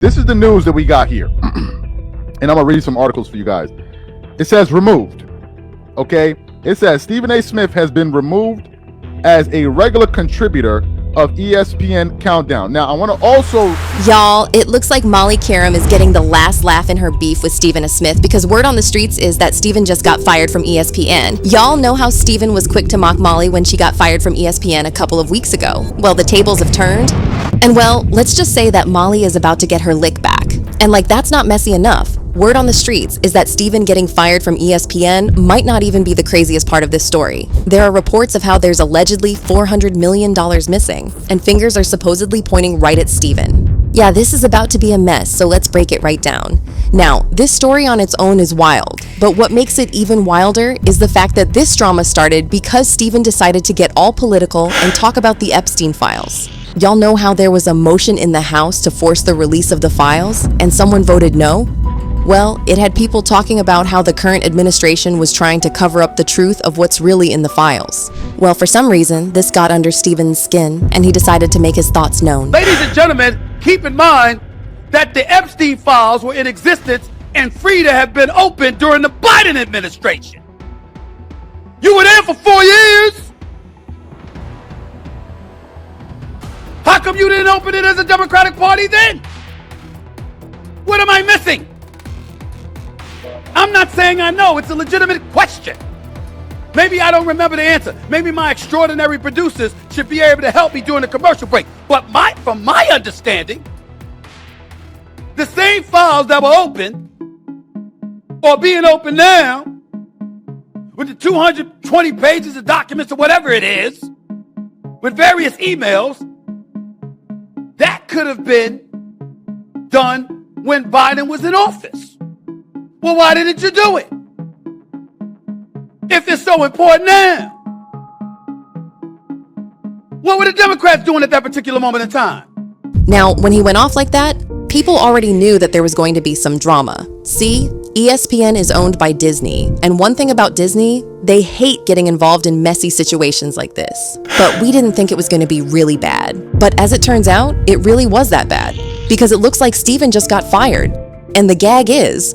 This is the news that we got here. And I'm going to read some articles for you guys. It says removed. Okay? It says Stephen A. Smith has been removed as a regular contributor of ESPN Countdown. Now, I want to also... Y'all, it looks like Molly Qerim is getting the last laugh in her beef with Stephen A. Smith because word on the streets is that Stephen just got fired from ESPN. Y'all know how Stephen was quick to mock Molly when she got fired from ESPN a couple of weeks ago. Well, the tables have turned. And well, let's just say that Molly is about to get her lick back. And like that's not messy enough. Word on the streets is that Stephen getting fired from ESPN might not even be the craziest part of this story. There are reports of how there's allegedly $400 million missing, and fingers are supposedly pointing right at Stephen. Yeah, this is about to be a mess, so let's break it right down. Now, this story on its own is wild, but what makes it even wilder is the fact that this drama started because Stephen decided to get all political and talk about the Epstein files. Y'all know how there was a motion in the House to force the release of the files, and someone voted no? Well, it had people talking about how the current administration was trying to cover up the truth of what's really in the files. Well, for some reason, this got under Stephen's skin, and he decided to make his thoughts known. Ladies and gentlemen, keep in mind that the Epstein files were in existence and free to have been opened during the Biden administration. You were there for 4 years. How come you didn't open it as a Democratic Party then? What am I missing? I'm not saying I know. It's a legitimate question. Maybe I don't remember the answer. Maybe my extraordinary producers should be able to help me during the commercial break. But from my understanding, the same files that were open or being open now with the 220 pages of documents or whatever it is, with various emails, that could have been done when Biden was in office. Well, why didn't you do it? If it's so important now. What were the Democrats doing at that particular moment in time? Now, when he went off like that, people already knew that there was going to be some drama. See, ESPN is owned by Disney, and one thing about Disney, they hate getting involved in messy situations like this. But we didn't think it was going to be really bad. But as it turns out, it really was that bad, because it looks like Stephen just got fired. And the gag is,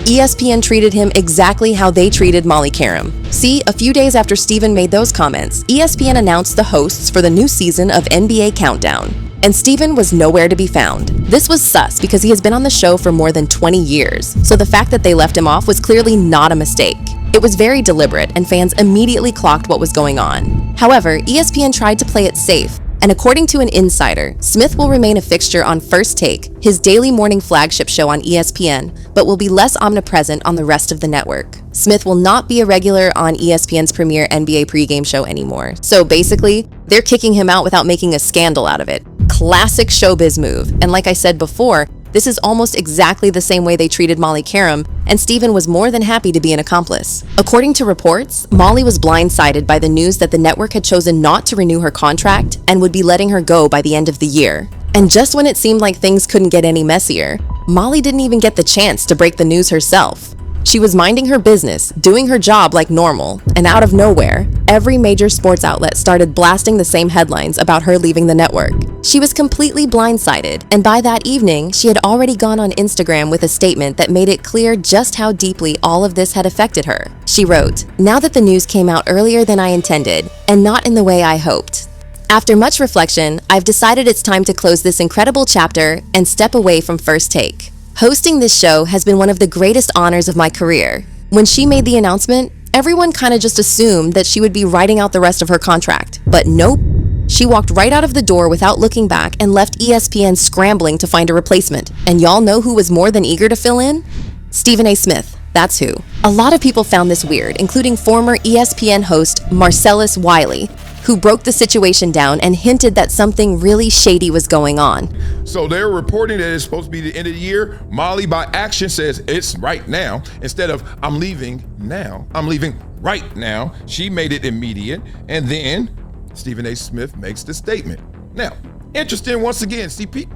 ESPN treated him exactly how they treated Molly Qerim. See, a few days after Stephen made those comments, ESPN announced the hosts for the new season of NBA Countdown. And Stephen was nowhere to be found. This was sus because he has been on the show for more than 20 years, so the fact that they left him off was clearly not a mistake. It was very deliberate, and fans immediately clocked what was going on. However, ESPN tried to play it safe, and according to an insider, Smith will remain a fixture on First Take, his daily morning flagship show on ESPN, but will be less omnipresent on the rest of the network. Smith will not be a regular on ESPN's premier NBA pregame show anymore. So basically, they're kicking him out without making a scandal out of it. Classic showbiz move, and like I said before, this is almost exactly the same way they treated Molly Qerim, and Stephen was more than happy to be an accomplice. According to reports, Molly was blindsided by the news that the network had chosen not to renew her contract and would be letting her go by the end of the year. And just when it seemed like things couldn't get any messier, Molly didn't even get the chance to break the news herself. She was minding her business, doing her job like normal, and out of nowhere, every major sports outlet started blasting the same headlines about her leaving the network. She was completely blindsided, and by that evening, she had already gone on Instagram with a statement that made it clear just how deeply all of this had affected her. She wrote, "Now that the news came out earlier than I intended, and not in the way I hoped. After much reflection, I've decided it's time to close this incredible chapter and step away from First Take. Hosting this show has been one of the greatest honors of my career. When she made the announcement, everyone kind of just assumed that she would be writing out the rest of her contract. But nope. She walked right out of the door without looking back and left ESPN scrambling to find a replacement. And y'all know who was more than eager to fill in? Stephen A. Smith. That's who. A lot of people found this weird, including former ESPN host Marcellus Wiley, who broke the situation down and hinted that something really shady was going on. So they're reporting that it's supposed to be the end of the year. Molly, by action, says it's right now. Instead of, I'm leaving now, I'm leaving right now. She made it immediate. And then Stephen A. Smith makes the statement. Now, interesting once again, see, peep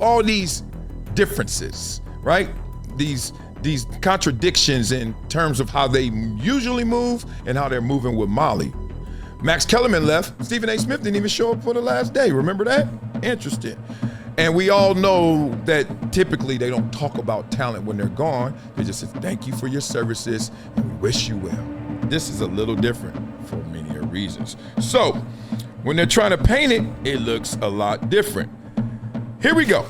all these differences, right? These contradictions in terms of how they usually move and how they're moving with Molly. Max Kellerman left. Stephen A. Smith didn't even show up for the last day. Remember that? Interesting. And we all know that typically they don't talk about talent when they're gone. They just say, thank you for your services and we wish you well. This is a little different for many reasons. So when they're trying to paint it, it looks a lot different. Here we go.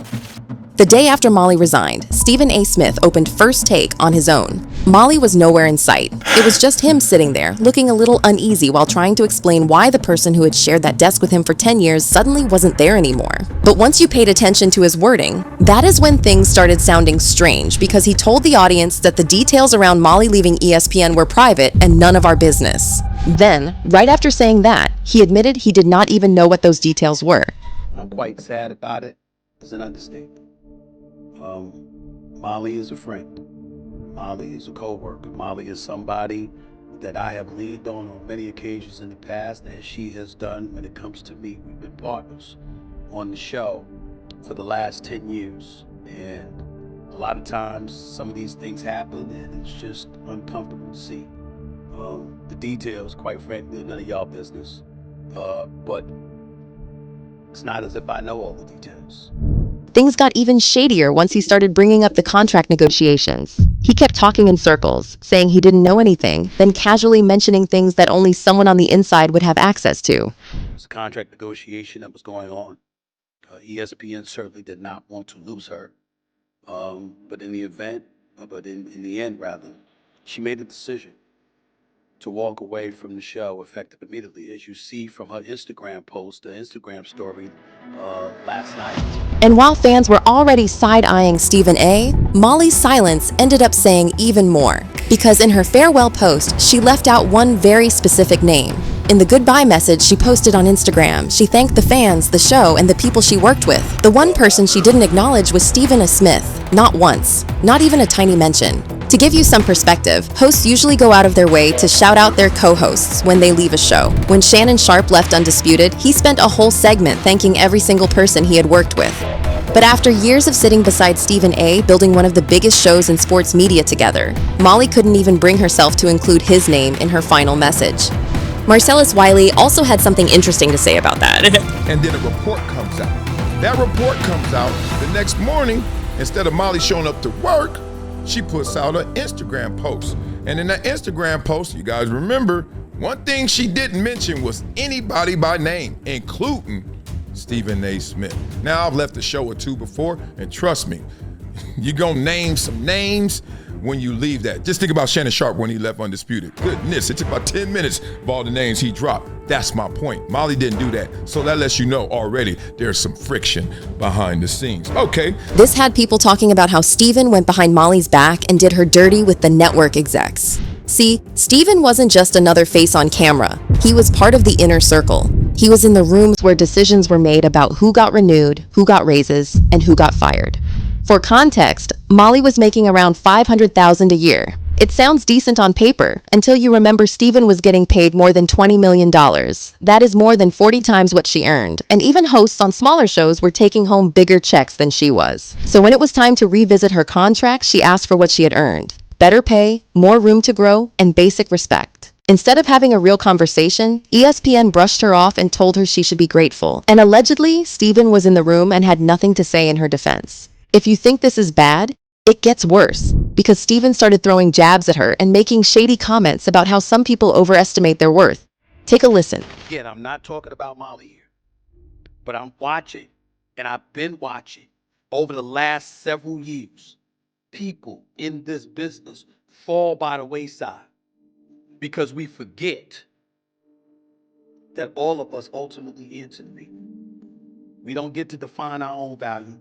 The day after Molly resigned, Stephen A. Smith opened First Take on his own. Molly was nowhere in sight. It was just him sitting there, looking a little uneasy while trying to explain why the person who had shared that desk with him for 10 years suddenly wasn't there anymore. But once you paid attention to his wording, that is when things started sounding strange, because he told the audience that the details around Molly leaving ESPN were private and none of our business. Then, right after saying that, he admitted he did not even know what those details were. I'm quite sad about it. It's an understatement. Molly is a friend. Molly is a co-worker. Molly is somebody that I have leaned on many occasions in the past, as she has done when it comes to me. We've been partners on the show for the last 10 years. And a lot of times some of these things happen and it's just uncomfortable to see. The details, quite frankly, are none of y'all business. But it's not as if I know all the details. Things got even shadier once he started bringing up the contract negotiations. He kept talking in circles, saying he didn't know anything, then casually mentioning things that only someone on the inside would have access to. It's a contract negotiation that was going on. ESPN certainly did not want to lose her. But in the end, she made a decision to walk away from the show effective immediately, as you see from her Instagram post, the Instagram story last night. And while fans were already side-eyeing Stephen A., Molly's silence ended up saying even more. Because in her farewell post, she left out one very specific name. In the goodbye message she posted on Instagram, she thanked the fans, the show, and the people she worked with. The one person she didn't acknowledge was Stephen A. Smith. Not once. Not even a tiny mention. To give you some perspective, hosts usually go out of their way to shout out their co-hosts when they leave a show. When Shannon Sharpe left Undisputed, he spent a whole segment thanking every single person he had worked with. But after years of sitting beside Stephen A., building one of the biggest shows in sports media together, Molly couldn't even bring herself to include his name in her final message. Marcellus Wiley also had something interesting to say about that. And then a report comes out. That report comes out the next morning. Instead of Molly showing up to work, she puts out an Instagram post. And in that Instagram post, you guys remember, one thing she didn't mention was anybody by name, including Stephen A. Smith. Now, I've left a show or two before, and trust me, you're gonna name some names when you leave that. Just think about Shannon Sharpe when he left Undisputed. Goodness, it took about 10 minutes of all the names he dropped. That's my point. Molly didn't do that. So that lets you know already there's some friction behind the scenes. Okay. This had people talking about how Stephen went behind Molly's back and did her dirty with the network execs. See, Stephen wasn't just another face on camera. He was part of the inner circle. He was in the rooms where decisions were made about who got renewed, who got raises, and who got fired. For context, Molly was making around $500,000 a year. It sounds decent on paper, until you remember Stephen was getting paid more than $20 million. That is more than 40 times what she earned, and even hosts on smaller shows were taking home bigger checks than she was. So when it was time to revisit her contract, she asked for what she had earned. Better pay, more room to grow, and basic respect. Instead of having a real conversation, ESPN brushed her off and told her she should be grateful. And allegedly, Stephen was in the room and had nothing to say in her defense. If you think this is bad, it gets worse, because Stephen started throwing jabs at her and making shady comments about how some people overestimate their worth. Take a listen. Again, I'm not talking about Molly here, but I'm watching, and I've been watching over the last several years, people in this business fall by the wayside because we forget that all of us ultimately answer to me. We don't get to define our own value.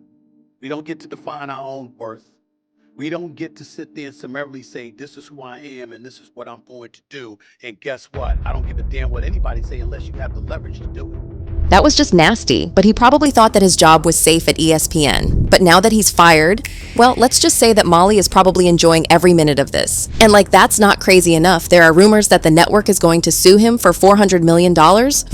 We don't get to define our own worth. We don't get to sit there and summarily say, this is who I am and this is what I'm going to do. And guess what? I don't give a damn what anybody say unless you have the leverage to do it. That was just nasty, but he probably thought that his job was safe at ESPN. But now that he's fired, well, let's just say that Molly is probably enjoying every minute of this. And like that's not crazy enough, there are rumors that the network is going to sue him for $400 million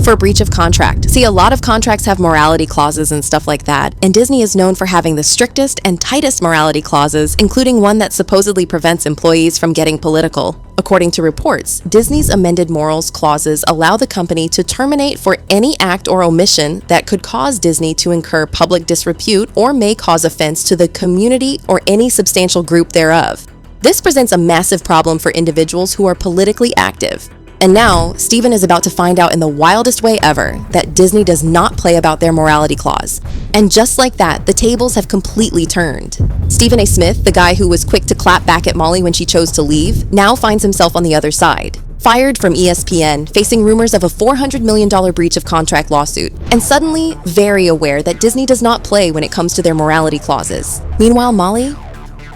for breach of contract. See, a lot of contracts have morality clauses and stuff like that, and Disney is known for having the strictest and tightest morality clauses, including one that supposedly prevents employees from getting political. According to reports, Disney's amended morals clauses allow the company to terminate for any act or omission that could cause Disney to incur public disrepute or may cause offense to the community or any substantial group thereof. This presents a massive problem for individuals who are politically active. And now, Stephen is about to find out in the wildest way ever that Disney does not play about their morality clause. And just like that, the tables have completely turned. Stephen A. Smith, the guy who was quick to clap back at Molly when she chose to leave, now finds himself on the other side. Fired from ESPN, facing rumors of a $400 million breach of contract lawsuit, and suddenly very aware that Disney does not play when it comes to their morality clauses. Meanwhile, Molly?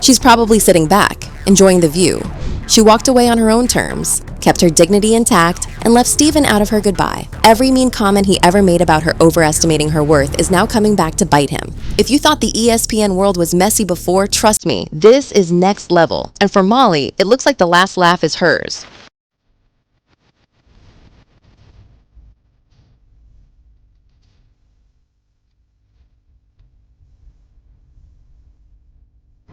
She's probably sitting back, enjoying the view. She walked away on her own terms, kept her dignity intact, and left Stephen out of her goodbye. Every mean comment he ever made about her overestimating her worth is now coming back to bite him. If you thought the ESPN world was messy before, trust me, this is next level. And for Molly, it looks like the last laugh is hers.